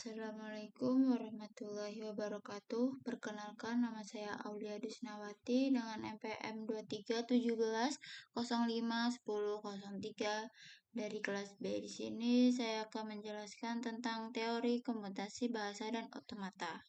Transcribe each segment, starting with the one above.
Assalamualaikum warahmatullahi wabarakatuh. Perkenalkan, nama saya Aulia Dusnawati dengan NPM 2317051003 dari kelas B. Di sini saya akan menjelaskan tentang teori komputasi bahasa dan otomata.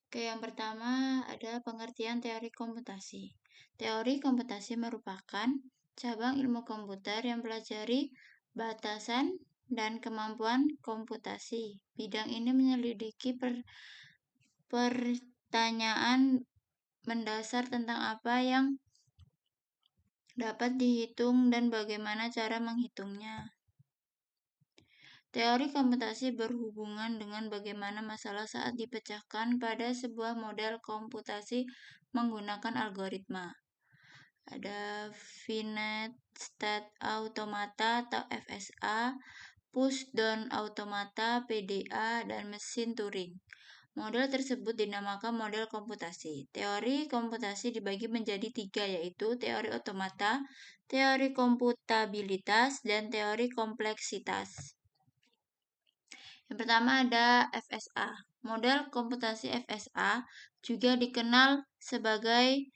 Oke, yang pertama ada pengertian teori komputasi. Teori komputasi merupakan cabang ilmu komputer yang pelajari batasan dan kemampuan komputasi. Bidang ini menyelidiki pertanyaan mendasar tentang apa yang dapat dihitung dan bagaimana cara menghitungnya. Teori komputasi berhubungan dengan bagaimana masalah saat dipecahkan pada sebuah model komputasi menggunakan algoritma. Ada finite state automata atau FSA, push down automata PDA, dan mesin Turing. Model tersebut dinamakan model komputasi. Teori komputasi dibagi menjadi 3, yaitu teori otomata, teori komputabilitas, dan teori kompleksitas. Yang pertama ada FSA. Model komputasi FSA juga dikenal sebagai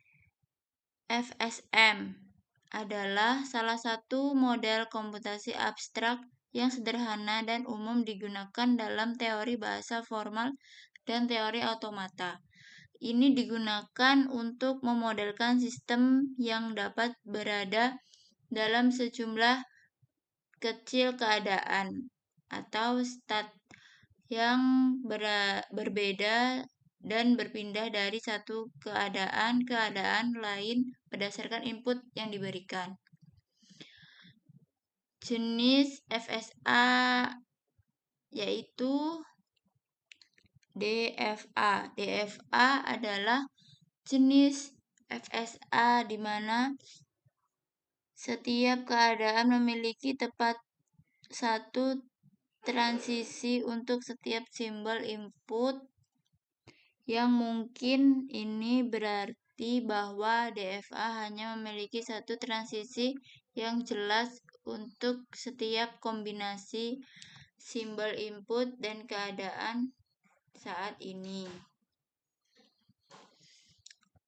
FSM adalah salah satu model komputasi abstrak yang sederhana dan umum digunakan dalam teori bahasa formal dan teori otomata. Ini digunakan untuk memodelkan sistem yang dapat berada dalam sejumlah kecil keadaan atau state yang berbeda dan berpindah dari satu keadaan lain berdasarkan input yang diberikan. Jenis FSA yaitu DFA. DFA adalah jenis FSA di mana setiap keadaan memiliki tepat satu transisi untuk setiap simbol input yang mungkin. Ini berarti bahwa DFA hanya memiliki satu transisi yang jelas untuk setiap kombinasi simbol input dan keadaan saat ini.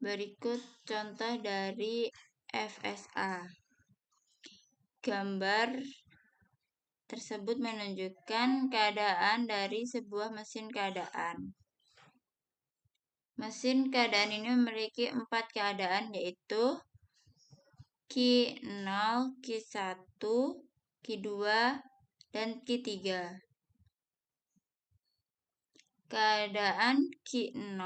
Berikut contoh dari FSA. Gambar tersebut menunjukkan keadaan dari sebuah mesin keadaan. Mesin keadaan ini memiliki 4 keadaan, yaitu Q0, Q1, Q2, dan Q3. Keadaan Q0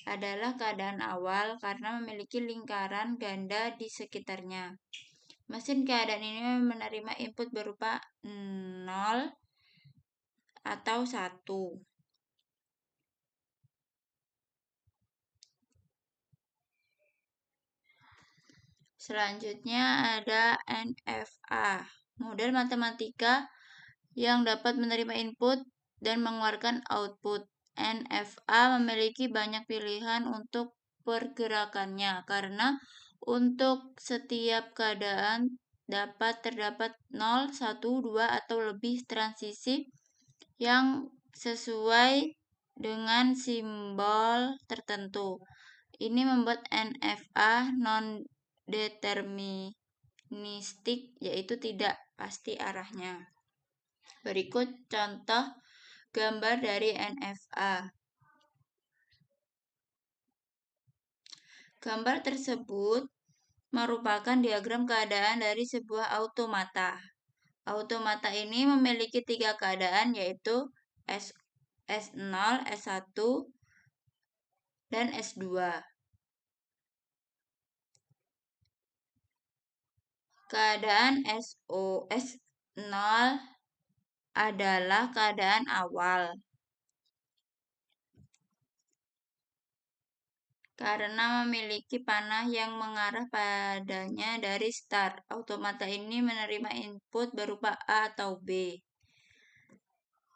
adalah keadaan awal karena memiliki lingkaran ganda di sekitarnya. Mesin keadaan ini menerima input berupa 0 atau 1. Selanjutnya ada NFA, model matematika yang dapat menerima input dan mengeluarkan output. NFA memiliki banyak pilihan untuk pergerakannya karena untuk setiap keadaan dapat terdapat 0, 1, 2, atau lebih transisi yang sesuai dengan simbol tertentu. Ini membuat NFA non-deterministik, yaitu tidak pasti arahnya. Berikut contoh gambar dari NFA. Gambar tersebut merupakan diagram keadaan dari sebuah automata. Automata ini memiliki 3 keadaan, yaitu S0, S1, dan S2. Keadaan S0 adalah keadaan awal karena memiliki panah yang mengarah padanya dari start. Automata ini menerima input berupa A atau B.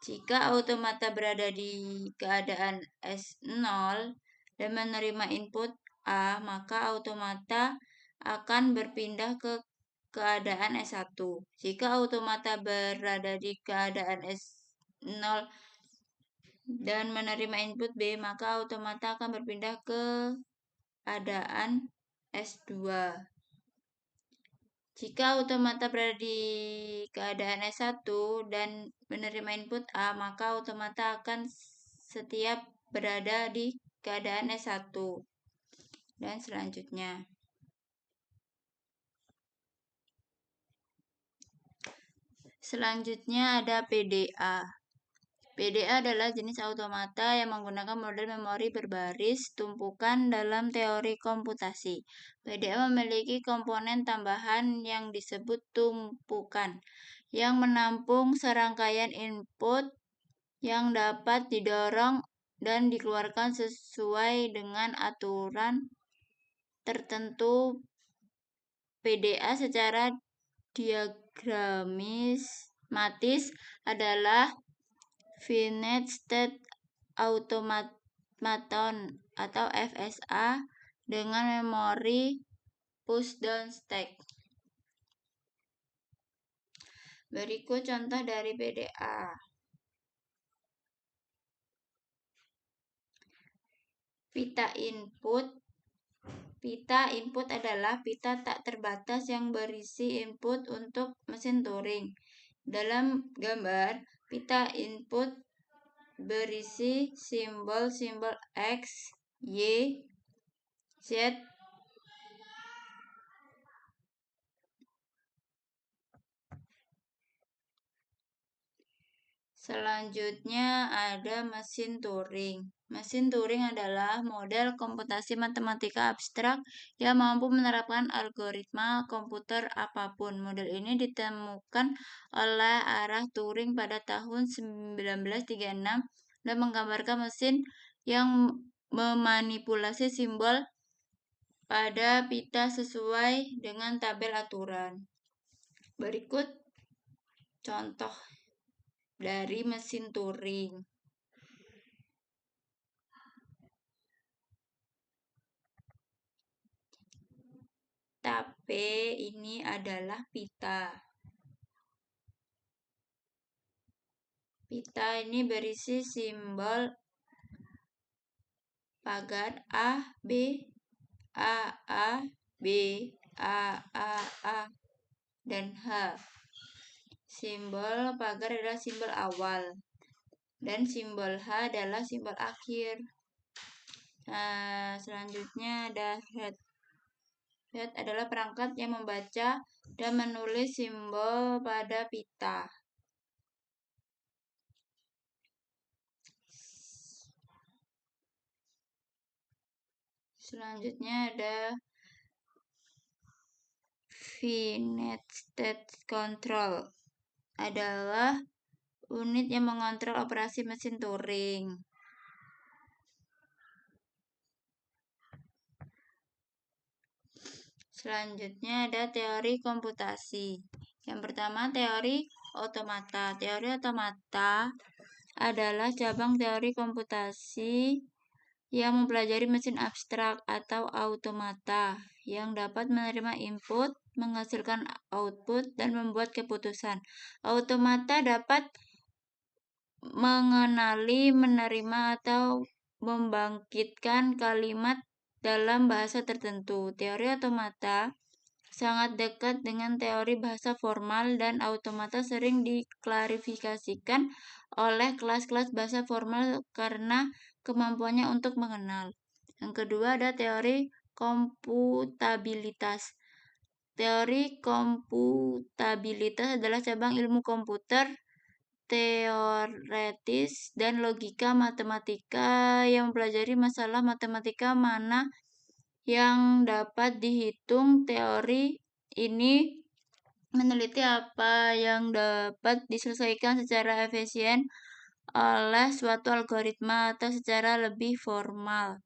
Jika automata berada di keadaan S0 dan menerima input A, maka automata akan berpindah ke keadaan S1. Jika automata berada di keadaan S0 dan menerima input B, maka automata akan berpindah ke keadaan S2. Jika automata berada di keadaan S1 dan menerima input A, maka automata akan setiap berada di keadaan S1. Dan selanjutnya. Selanjutnya ada PDA. PDA adalah jenis automata yang menggunakan model memori berbaris tumpukan dalam teori komputasi. PDA memiliki komponen tambahan yang disebut tumpukan, yang menampung serangkaian input yang dapat didorong dan dikeluarkan sesuai dengan aturan tertentu. PDA secara diagramatis adalah finite state automaton atau FSA dengan memori push down stack. Berikut contoh dari PDA. Pita input adalah pita tak terbatas yang berisi input untuk mesin Turing. Dalam gambar, pita input berisi simbol-simbol X, Y, Z, Selanjutnya ada mesin Turing. Mesin Turing adalah model komputasi matematika abstrak yang mampu menerapkan algoritma komputer apapun. Model ini ditemukan oleh Arthur Turing pada tahun 1936 dan menggambarkan mesin yang memanipulasi simbol pada pita sesuai dengan tabel aturan. Berikut contoh dari mesin Turing. Tapi ini adalah pita. Pita ini berisi simbol pagar A, B, A, B, A, dan H. Simbol pagar adalah simbol awal, dan simbol H adalah simbol akhir. Selanjutnya ada head. Head adalah perangkat yang membaca dan menulis simbol pada pita. Selanjutnya ada finite state control. Adalah unit yang mengontrol operasi mesin Turing. Selanjutnya ada teori komputasi. Yang pertama, teori otomata. Teori otomata adalah cabang teori komputasi yang mempelajari mesin abstrak atau automata yang dapat menerima input, menghasilkan output, dan membuat keputusan. Automata dapat mengenali, menerima, atau membangkitkan kalimat dalam bahasa tertentu. Teori otomata sangat dekat dengan teori bahasa formal dan automata sering diklarifikasikan oleh kelas-kelas bahasa formal karena kemampuannya untuk mengenal. Yang kedua ada teori komputabilitas. Teori komputabilitas adalah cabang ilmu komputer teoretis dan logika matematika yang mempelajari masalah matematika mana yang dapat dihitung. Teori ini meneliti apa yang dapat diselesaikan secara efisien oleh suatu algoritma atau secara lebih formal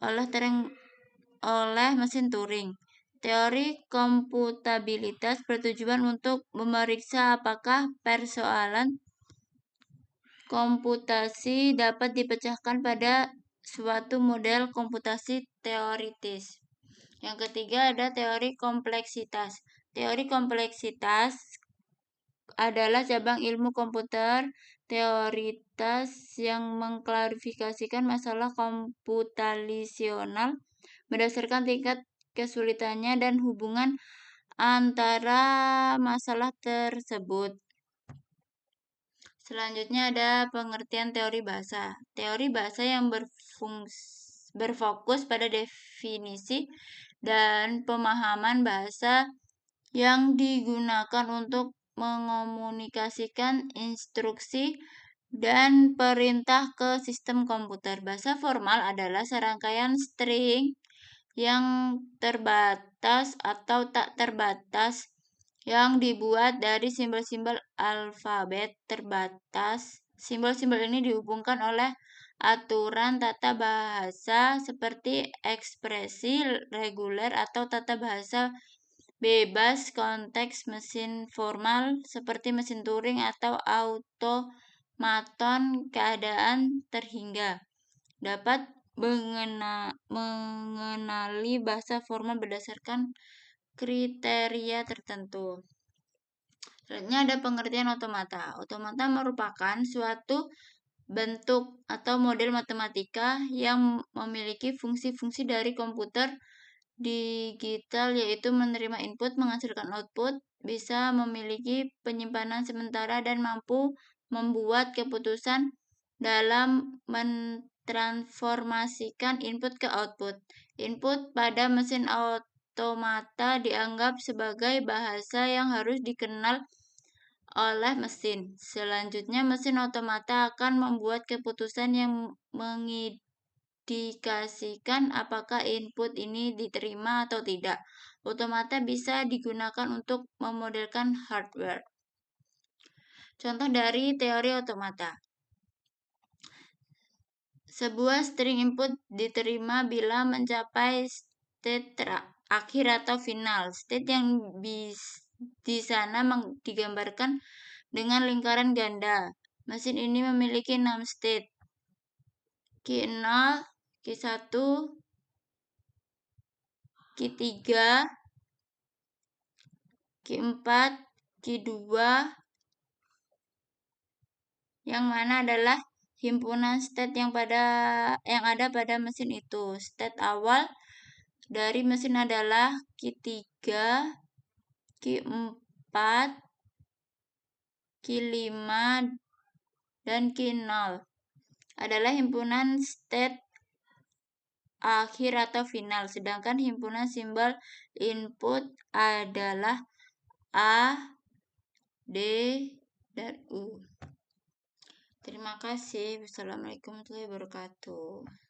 oleh mesin Turing. Teori komputabilitas bertujuan untuk memeriksa apakah persoalan komputasi dapat dipecahkan pada suatu model komputasi teoritis. Yang ketiga ada teori kompleksitas. Teori kompleksitas adalah cabang ilmu komputer teoritas yang mengklarifikasikan masalah komputasional berdasarkan tingkat kesulitannya dan hubungan antara masalah tersebut. Selanjutnya ada pengertian teori bahasa. Teori bahasa yang berfokus pada definisi dan pemahaman bahasa yang digunakan untuk mengomunikasikan instruksi dan perintah ke sistem komputer. Bahasa formal adalah serangkaian string yang terbatas atau tak terbatas yang dibuat dari simbol-simbol alfabet terbatas. Simbol-simbol ini dihubungkan oleh aturan tata bahasa seperti ekspresi reguler atau tata bahasa bebas konteks mesin formal seperti mesin Turing atau automaton keadaan terhingga. Dapat mengenali bahasa formal berdasarkan kriteria tertentu. Selanjutnya ada pengertian otomata. Otomata merupakan suatu bentuk atau model matematika yang memiliki fungsi-fungsi dari komputer digital, yaitu menerima input, menghasilkan output, bisa memiliki penyimpanan sementara, dan mampu membuat keputusan dalam mentransformasikan input ke output. Input pada mesin otomata dianggap sebagai bahasa yang harus dikenal oleh mesin. Selanjutnya, mesin otomata akan membuat keputusan yang mengindikasikan apakah input ini diterima atau tidak. Otomata bisa digunakan untuk memodelkan hardware. Contoh dari teori otomata. Sebuah string input diterima bila mencapai state akhir atau final. State yang di sana digambarkan dengan lingkaran ganda. Mesin ini memiliki 6 state. Q0, Q1, Q3, Q4, Q2, yang mana adalah himpunan state yang ada pada mesin itu. State awal dari mesin adalah Q3, Q4, Q5, dan Q0. Adalah himpunan state akhir atau final, sedangkan himpunan simbol input adalah A, D, dan U. Terima kasih. Wassalamualaikum warahmatullahi wabarakatuh.